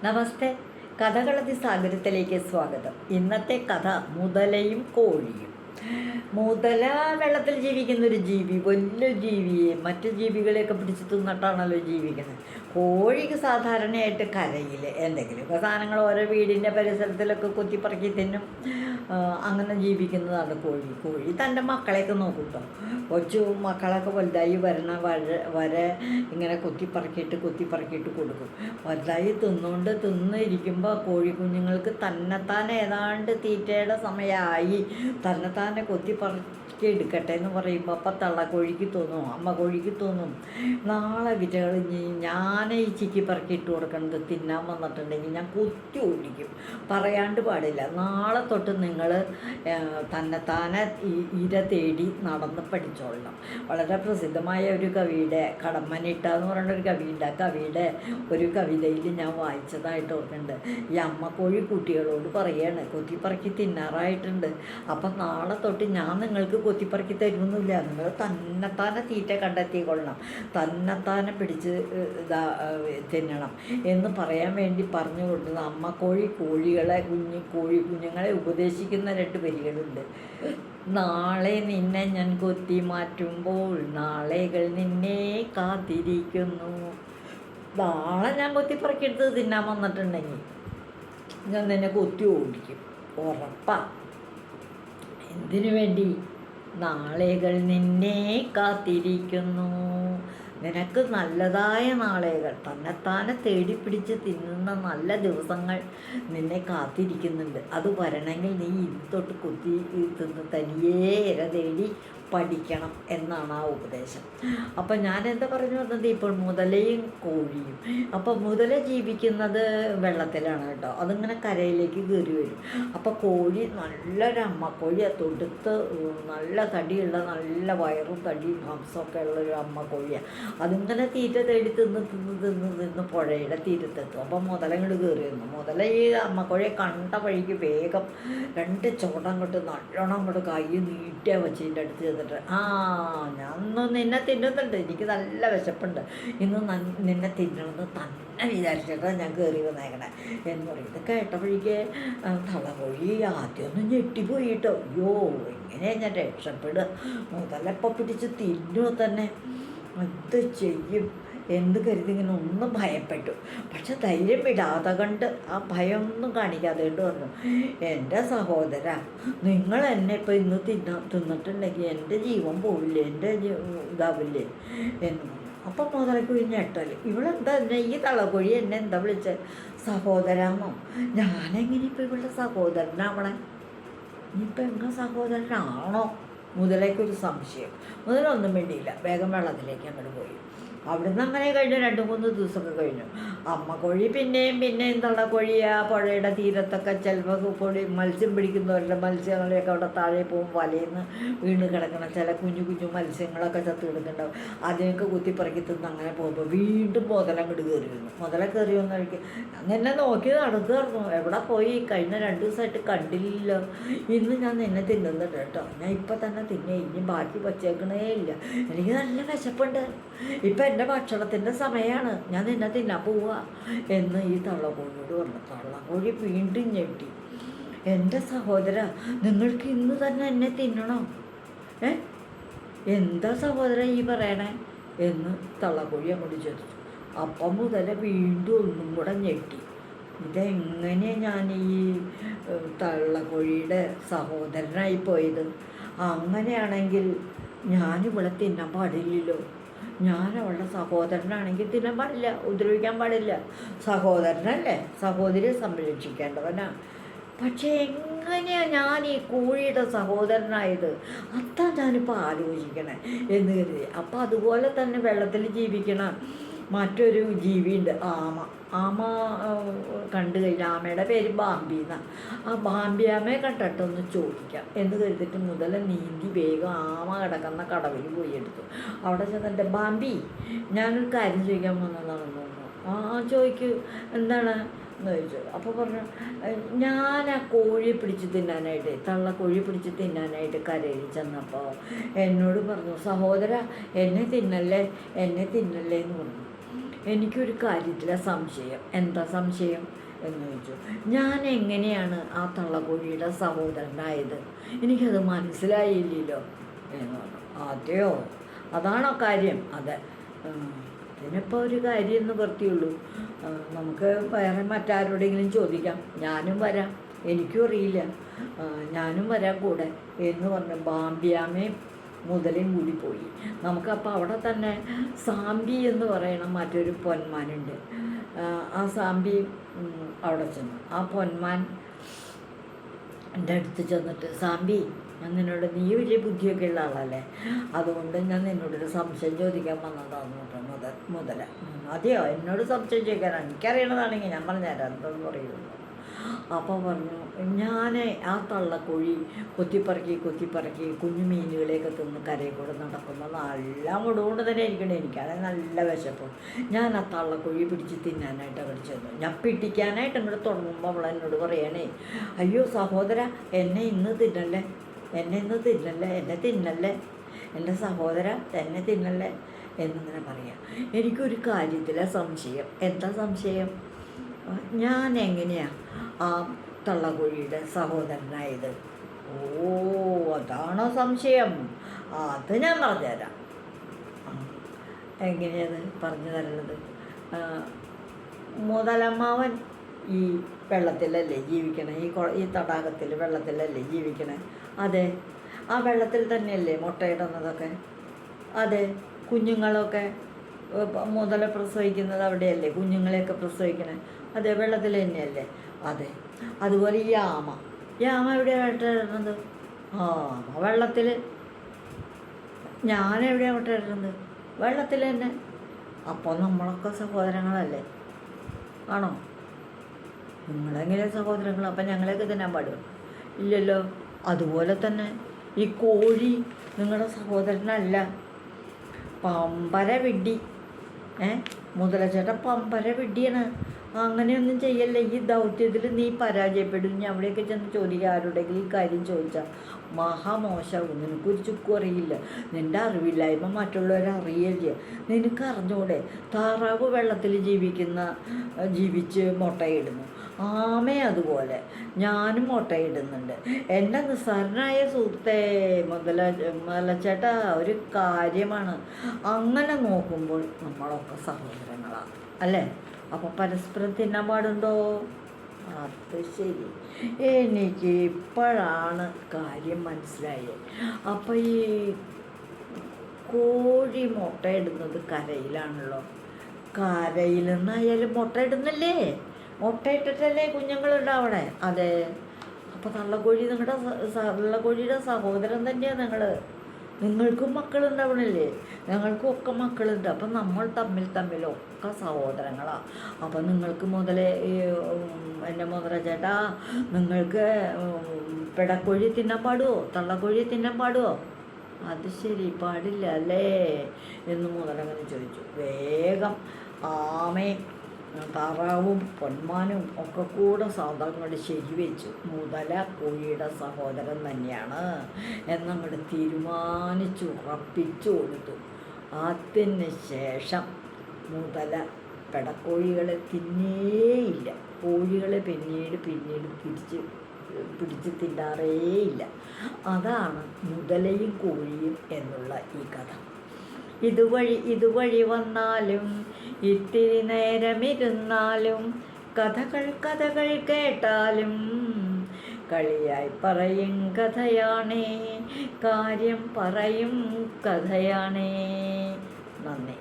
നമസ്തേ. കഥകളതി സാഗരത്തിലേക്ക് സ്വാഗതം. ഇന്നത്തെ കഥ മുതലയും കോഴിയും. മുതല വെള്ളത്തിൽ ജീവിക്കുന്ന ഒരു ജീവി, വലിയ ജീവിയെ മറ്റു ജീവികളെയൊക്കെ പിടിച്ച് തിന്നിട്ടാണല്ലോ ജീവിക്കുന്നത്. കോഴിക്ക് സാധാരണയായിട്ട് കരയിൽ എന്തെങ്കിലുമൊക്കെ സാധനങ്ങൾ ഓരോ വീടിൻ്റെ പരിസരത്തിലൊക്കെ കൊത്തിപ്പറക്കി തിന്നും. അങ്ങനെ ജീവിക്കുന്നതാണ് കോഴി തൻ്റെ മക്കളെയൊക്കെ നോക്കും കേട്ടോ. കൊച്ചു മക്കളൊക്കെ വലുതായി വരെ ഇങ്ങനെ കൊത്തിപ്പറക്കിയിട്ട് കൊടുക്കും. വലുതായി തിന്നിരിക്കുമ്പോൾ കോഴി കുഞ്ഞുങ്ങൾക്ക് തന്നെത്താൻ ഏതാണ്ട് തീറ്റയുടെ സമയമായി തന്നെത്താനെ എടുക്കട്ടെ എന്ന് പറയുമ്പോൾ അപ്പം തള്ളക്കോഴിക്ക് തോന്നും, അമ്മ കോഴിക്ക് തോന്നും, നാളെ വിറ്റകൾ ഞാൻ ഈ ചിക്കി പറക്കിയിട്ട് കൊടുക്കണത് തിന്നാൻ വന്നിട്ടുണ്ടെങ്കിൽ ഞാൻ കുത്തി ഓടിക്കും. പറയാണ്ട് പാടില്ല. നാളെ തൊട്ട് നിങ്ങൾ തന്നെത്താനെ ഇര തേടി നടന്ന് പഠിച്ചോളണം. വളരെ പ്രസിദ്ധമായ ഒരു കവിയുടെ കടമ്മനിട്ട എന്ന് പറയുന്ന ഒരു കവിയുണ്ട്. ആ കവിയുടെ ഒരു കവിതയിൽ ഞാൻ വായിച്ചതായിട്ട് ഓർക്കുന്നുണ്ട്. ഈ അമ്മക്കോഴി കുട്ടികളോട് പറയാണ്, കൊത്തിപ്പറക്കി തിന്നാറായിട്ടുണ്ട്, അപ്പം നാളെ തൊട്ട് ഞാൻ നിങ്ങൾക്ക് കൊത്തിപ്പറക്കി തരുന്നില്ല, നിങ്ങൾ തന്നെത്താനെ തീറ്റ കണ്ടെത്തിക്കൊള്ളണം, തന്നെത്താനെ പിടിച്ച് തിന്നണം എന്ന് പറയാൻ വേണ്ടി പറഞ്ഞു കൊടുത്തത് അമ്മക്കോഴി കോഴി കുഞ്ഞുങ്ങളെ ഉപദേശിക്കുന്ന 2 വരികളുണ്ട്. നാളെ നിന്നെ ഞാൻ കൊത്തി മാറ്റുമ്പോൾ നാളെകൾ നിന്നെ കാത്തിരിക്കുന്നു. നാളെ ഞാൻ കൊത്തിപ്പറക്കിയെടുത്ത് തിന്നാൻ വന്നിട്ടുണ്ടെങ്കിൽ ഞാൻ നിന്നെ കൊത്തി ഓടിക്കും, ഉറപ്പാ. എന്തിനു വേണ്ടി? നാളെകൾ നിന്നെ കാത്തിരിക്കുന്നു. നിനക്ക് നല്ലതായ നാളെകൾ, തന്നെത്താനെ തേടിപ്പിടിച്ച് തിന്നുന്ന നല്ല ദിവസങ്ങൾ നിന്നെ കാത്തിരിക്കുന്നുണ്ട്. അത് വരണമെങ്കിൽ നീ തൊട്ട് കുത്തി തിന്ന് തനിയേ ഇര തേടി പഠിക്കണം എന്നാണ് ആ ഉപദേശം. അപ്പം ഞാൻ എന്താ പറഞ്ഞു വന്നത്, ഇപ്പോൾ മുതലയും കോഴിയും. അപ്പം മുതല ജീവിക്കുന്നത് വെള്ളത്തിലാണ് കേട്ടോ. അതിങ്ങനെ കരയിലേക്ക് കയറി വരും. അപ്പോൾ കോഴി നല്ലൊരു അമ്മക്കോഴി, തൊടുത്ത് നല്ല തടിയുള്ള, നല്ല വയറും തടിയും ഹംസമൊക്കെ ഉള്ളൊരു അമ്മക്കോഴിയാണ്. അതിങ്ങനെ തീറ്റ തേടി തിന്ന് പുഴയുടെ തീരത്തെത്തും. അപ്പം മുതലങ്ങോട്ട് കയറി വന്നു. മുതല ഈ അമ്മക്കോഴിയെ കണ്ട വഴിക്ക് വേഗം 2 ചോടം കൊണ്ട് നല്ലോണം അങ്ങോട്ട് കൈ നീട്ടിയാൽ വെച്ചതിൻ്റെ അടുത്ത് ചെന്നിട്ട്, ഞാനൊന്ന് നിന്നെ തിന്നുന്നുണ്ട്, എനിക്ക് നല്ല വിശപ്പുണ്ട്, ഇന്ന് നിന്നെ തിന്നണമെന്ന് തന്നെ വിചാരിച്ചിട്ടാണ് ഞാൻ കയറി വന്നേക്കണേ എന്ന് പറയും. ഇത് കേട്ടപ്പോഴേക്ക് തളകോഴി ആദ്യമൊന്നും ഞെട്ടിപ്പോയി കേട്ടോ. അയ്യോ, എങ്ങനെയാണ് ഞാൻ രക്ഷപ്പെടുക? മുതലപ്പം പിടിച്ച് തിന്നുമോ തന്നെ, എന്ത് ചെയ്യും എന്ത് കരുതി ഇങ്ങനെ ഒന്ന് ഭയപ്പെട്ടു. പക്ഷെ ധൈര്യം വിടാതെ കണ്ട്, ആ ഭയമൊന്നും കാണിക്കാതെ കൊണ്ട് പറഞ്ഞു, എൻ്റെ സഹോദര, നിങ്ങൾ എന്നെ ഇപ്പം ഇന്ന് തിന്നിട്ടുണ്ടെങ്കിൽ എൻ്റെ ജീവൻ പോവില്ലേ, എൻ്റെ ഇതാവില്ലേ എന്ന്. അപ്പം മുതലക്ക് ഞെട്ടൽ, ഇവളെന്താ എന്നെ ഈ തളകോഴി എന്നെ എന്താ വിളിച്ചത് സഹോദരാന്നോ? ഞാനെങ്ങനെ ഇപ്പം ഇവളുടെ സഹോദരനാവണേ? ഇനിയിപ്പോൾ എങ്ങനെ സഹോദരനാണോ? മുതലേക്കൊരു സംശയം. മുതലൊന്നും വേണ്ടിയില്ല, വേഗം വെള്ളത്തിലേക്ക് അങ്ങോട്ട് പോയി. അവിടുന്ന് അങ്ങനെ കഴിഞ്ഞു. 2-3 ദിവസമൊക്കെ കഴിഞ്ഞു. അമ്മക്കോഴി പിന്നെയും തള്ളക്കോഴിയാ പുഴയുടെ തീരത്തൊക്കെ ചിലപ്പോൾ മത്സ്യം പിടിക്കുന്നവരുടെ മത്സ്യങ്ങളെയൊക്കെ അവിടെ താഴെ പോകും. വലയിന്ന് വീണ് കിടക്കണം ചില കുഞ്ഞു മത്സ്യങ്ങളൊക്കെ ചത്ത് കിടക്കുന്നുണ്ടാവും. അതിനൊക്കെ കുത്തിപ്പറക്കി തിന്ന് അങ്ങനെ പോകുമ്പോൾ വീണ്ടും മുതലങ്ങോട്ട് കയറി വന്നു. മുതല കയറി വന്ന വഴിക്ക് അങ്ങനെ നോക്കി നടക്കുമായിരുന്നു. എവിടെ പോയി? കഴിഞ്ഞ 2 ദിവസമായിട്ട് കണ്ടില്ലല്ലോ. ഇന്ന് ഞാൻ നിന്നെ തിന്നുന്നുണ്ട് കേട്ടോ, ഞാൻ ഇപ്പം തന്നെ തിന്നേ, ഇനി ബാക്കി വച്ചേക്കണേ ഇല്ല, എനിക്ക് നല്ല വിശപ്പുണ്ട്, ഇപ്പം എൻ്റെ ഭക്ഷണത്തിൻ്റെ സമയമാണ്, ഞാൻ നിന്നെ തിന്നാൻ പോവുക എന്ന് ഈ തള്ളക്കോഴിയോട് പറഞ്ഞു. തള്ളക്കോഴി വീണ്ടും ഞെട്ടി, എൻ്റെ സഹോദര, നിങ്ങൾക്ക് ഇന്ന് തന്നെ എന്നെ തിന്നണോ? എന്താ സഹോദര ഈ പറയണേ എന്ന് തള്ളക്കോഴി അങ്ങോട്ട് ചോദിച്ചു. അപ്പം മുതൽ വീണ്ടും ഒന്നും കൂടെ ഞെട്ടി. ഇതെങ്ങനെയാണ് ഞാൻ ഈ തള്ളക്കോഴിയുടെ സഹോദരനായി പോയത്? അങ്ങനെയാണെങ്കിൽ ഞാനിവിടെ തിന്നാൻ പാടില്ലല്ലോ, ഞാൻ അവളുടെ സഹോദരനാണെങ്കിൽ തിന്നാൻ പാടില്ല, ഉപദ്രവിക്കാൻ പാടില്ല. സഹോദരനല്ലേ, സഹോദരിയെ സംരക്ഷിക്കേണ്ടവനാണ്. പക്ഷേ എങ്ങനെയാണ് ഞാൻ ഈ കോഴിയുടെ സഹോദരനായത്? അതാ ഞാനിപ്പോൾ ആലോചിക്കണേ എന്ന് കരുതി. അപ്പം അതുപോലെ തന്നെ വെള്ളത്തിൽ ജീവിക്കണ മറ്റൊരു ജീവിയുണ്ട്, ആമ കണ്ടു കഴിഞ്ഞാൽ, ആമയുടെ പേര് ബാമ്പി എന്നാണ്. ആ ബാമ്പിയാമയെ കണ്ടിട്ടൊന്ന് ചോദിക്കാം എന്ന് കരുതിയിട്ട് മുതല നീന്തി വേഗം ആമ കിടക്കുന്ന കടവിൽ പോയി എടുത്തു. അവിടെ ചെന്നിട്ട്, ബാമ്പി, ഞാനൊരു കാര്യം ചോദിക്കാൻ വന്നതാണെന്ന് തോന്നുന്നു. ചോദിക്കൂ, എന്താണ് എന്ന് ചോദിച്ചു. അപ്പോൾ പറഞ്ഞു, ഞാൻ ആ കോഴിയെ പിടിച്ച് തിന്നാനായിട്ട്, തള്ളക്കോഴിയെ പിടിച്ച് തിന്നാനായിട്ട് കരയിൽ ചെന്നപ്പോൾ എന്നോട് പറഞ്ഞു, സഹോദര എന്നെ തിന്നല്ലേ എന്ന് പറഞ്ഞു. എനിക്കൊരു കാര്യത്തിലെ സംശയം. എന്താ സംശയം എന്ന് ചോദിച്ചു. ഞാൻ എങ്ങനെയാണ് ആ തള്ളക്കോഴിയുടെ സഹോദരനായത്? എനിക്കത് മനസ്സിലായില്ലല്ലോ എന്ന് പറഞ്ഞു. അതെയോ, അതാണോ കാര്യം? അതെ. ഇതിനിപ്പോൾ ഒരു കാര്യം നിവർത്തിയുള്ളൂ. നമുക്ക് വേറെ മറ്റാരോടെങ്കിലും ചോദിക്കാം. ഞാനും വരാം, എനിക്കും അറിയില്ല, ഞാനും വരാം കൂടെ എന്ന് പറഞ്ഞ് ബാമ്പിയാമ്മയും മുതലയും കൂടി പോയി. നമുക്കപ്പോൾ അവിടെ തന്നെ സാമ്പി എന്ന് പറയണ മറ്റൊരു പൊന്മാനുണ്ട്. ആ സാമ്പി അവിടെ ചെന്നു. ആ പൊന്മാൻ എൻ്റെ അടുത്ത് ചെന്നിട്ട്, സാമ്പി, ഞാൻ നിന്നോട്, നീ വലിയ ബുദ്ധിയൊക്കെ ഉള്ള ആളല്ലേ, അതുകൊണ്ട് ഞാൻ നിന്നോടൊരു സംശയം ചോദിക്കാൻ വന്നതാന്ന് പറഞ്ഞു മുതല. അതെയോ, എന്നോട് സംശയം ചോദിക്കാനാണ്, എനിക്കറിയണതാണെങ്കിൽ ഞാൻ പറഞ്ഞുതരാം, എന്താണെന്ന് പറയുള്ളൂ. അപ്പോൾ പറഞ്ഞു, ഞാൻ ആ തള്ളക്കോഴി കൊത്തിപ്പറക്കി കുഞ്ഞു മീനുകളെയൊക്കെ തിന്ന് കരയിൽ കൂടെ നടക്കുമ്പോൾ നല്ല മുടുകൊണ്ട് തന്നെ ഇരിക്കണേ, എനിക്കാണെങ്കിൽ നല്ല വിശപ്പ്. ഞാൻ ആ തള്ളക്കോഴി പിടിച്ച് തിന്നാനായിട്ട് അവിടെ ചെന്നു. ഞാൻ പിടിക്കാനായിട്ട് ഇങ്ങോട്ട് തുടങ്ങുമ്പോൾ അവൾ എന്നോട് പറയണേ, അയ്യോ സഹോദര, എന്നെ ഇന്ന് തിന്നല്ലേ, എന്നെ തിന്നല്ലേ, എൻ്റെ സഹോദര എന്നെ തിന്നല്ലേ എന്നിങ്ങനെ പറയാം. എനിക്കൊരു കാര്യത്തിലെ സംശയം. എന്താ സംശയം? ഞാൻ എങ്ങനെയാണ് ആ തള്ളക്കോഴിയുടെ സഹോദരനായത്? ഓ, അതാണോ സംശയം? അത് ഞാൻ പറഞ്ഞുതരാം. എങ്ങനെയത് പറഞ്ഞു തരുന്നത്? മുതലമ്മാവൻ ഈ വെള്ളത്തിലല്ലേ ജീവിക്കണേ, ഈ തടാകത്തിൽ വെള്ളത്തിലല്ലേ ജീവിക്കണേ? അതെ. ആ വെള്ളത്തിൽ തന്നെയല്ലേ മുട്ടയിടുന്നതൊക്കെ? അതെ. കുഞ്ഞുങ്ങളൊക്കെ മുതല പ്രസവിക്കുന്നത് അവിടെയല്ലേ, കുഞ്ഞുങ്ങളെയൊക്കെ പ്രസവിക്കണേ? അതെ, വെള്ളത്തിൽ തന്നെയല്ലേ? അതെ. അതുപോലെ ഈ ആമ എവിടെയാണ് മുട്ടയിടുന്നത്? വെള്ളത്തിൽ. ഞാനെവിടെയാണ് മുട്ടയിടുന്നത്? വെള്ളത്തിൽ തന്നെ. അപ്പോൾ നമ്മളൊക്കെ സഹോദരങ്ങളല്ലേ? ആണോ? നിങ്ങളെങ്ങനെ സഹോദരങ്ങൾ? അപ്പം ഞങ്ങളെയൊക്കെ തിന്നാൻ പാടുമോ? ഇല്ലല്ലോ. അതുപോലെ തന്നെ ഈ കോഴി നിങ്ങളുടെ സഹോദരനല്ല, പമ്പര വിഡ്ഢി. മുതലച്ചേട്ടൻ പമ്പര വിഡ്ഢിയാണ്. അങ്ങനെയൊന്നും ചെയ്യല്ലേ, ഈ ദൗത്യത്തിൽ നീ പരാജയപ്പെടും. ഞാൻ അവിടെയൊക്കെ ചെന്ന് ചോദിക്കുക, ആരുടെയെങ്കിലും ഈ കാര്യം ചോദിച്ചാൽ മഹാമോശമാകും. നിനക്കൊരു ചുക്കും അറിയില്ല, നിൻ്റെ അറിവില്ലായ്മ മറ്റുള്ളവരെ അറിയില്ല. നിനക്ക് അറിഞ്ഞൂടെ, താറാവ് വെള്ളത്തിൽ ജീവിച്ച് മുട്ടയിടുന്നു, ആമ അതുപോലെ, ഞാനും മുട്ടയിടുന്നുണ്ട്. എൻ്റെ നിസ്സാരനായ സുഹൃത്തേ മുതലച്ചേട്ടാ, ഒരു കാര്യമാണ്. അങ്ങനെ നോക്കുമ്പോൾ നമ്മളൊക്കെ സഹോദരങ്ങളാണ് അല്ലേ? അപ്പോൾ പരസ്പരം തിന്നാൻ പാടുണ്ടോ? അത് ശരി, എനിക്ക് ഇപ്പോഴാണ് കാര്യം മനസ്സിലായത്. അപ്പോൾ ഈ കോഴി മുട്ടയിടുന്നത് കരയിലാണല്ലോ. കരയിൽ നിന്നായാലും മുട്ടയിടുന്നില്ലേ? മുട്ടയിട്ടിട്ടല്ലേ കുഞ്ഞുങ്ങളുണ്ടാവണേ? അതെ. അപ്പോൾ തള്ളക്കോഴിയുടെ സഹോദരൻ തന്നെയാണ് നിങ്ങൾ. നിങ്ങൾക്കും മക്കളുണ്ടാവണില്ലേ? ഞങ്ങൾക്കും ഒക്കെ മക്കളുണ്ട്. അപ്പം നമ്മൾ തമ്മിലൊക്കെ സഹോദരങ്ങളാണ്. അപ്പം നിങ്ങൾക്ക് എൻ്റെ മുതല ചേട്ടാ, നിങ്ങൾക്ക് പിടക്കോഴി തിന്നാൻ പാടുമോ? തള്ളക്കോഴി തിന്നാൻ പാടുമോ? അത് ശരി, പാടില്ല അല്ലേ എന്ന് മുതലങ്ങനെ ചോദിച്ചു. വേഗം ആമയും താറാവും പൊന്മാനും ഒക്കെ കൂടെ സാധനങ്ങൾ ശരിവെച്ചു. മുതല കോഴിയുടെ സഹോദരൻ തന്നെയാണ് എന്നങ്ങോട്ട് തീരുമാനിച്ചു, ഉറപ്പിച്ചു കൊടുത്തു. അതിന് ശേഷം മുതല പെടക്കോഴികളെ തിന്നേയില്ല. കോഴികളെ പിന്നീട് പിടിച്ച് തിന്നാറേയില്ല. അതാണ് മുതലയും കോഴിയും എന്നുള്ള ഈ കഥ. ഇതുവഴി വന്നാലും ഇത്തിരി നേരമിരുന്നാലും കഥകൾ കേട്ടാലും കളിയായി പറയും കഥയാണേ, കാര്യം പറയും കഥയാണേ. നന്ദി.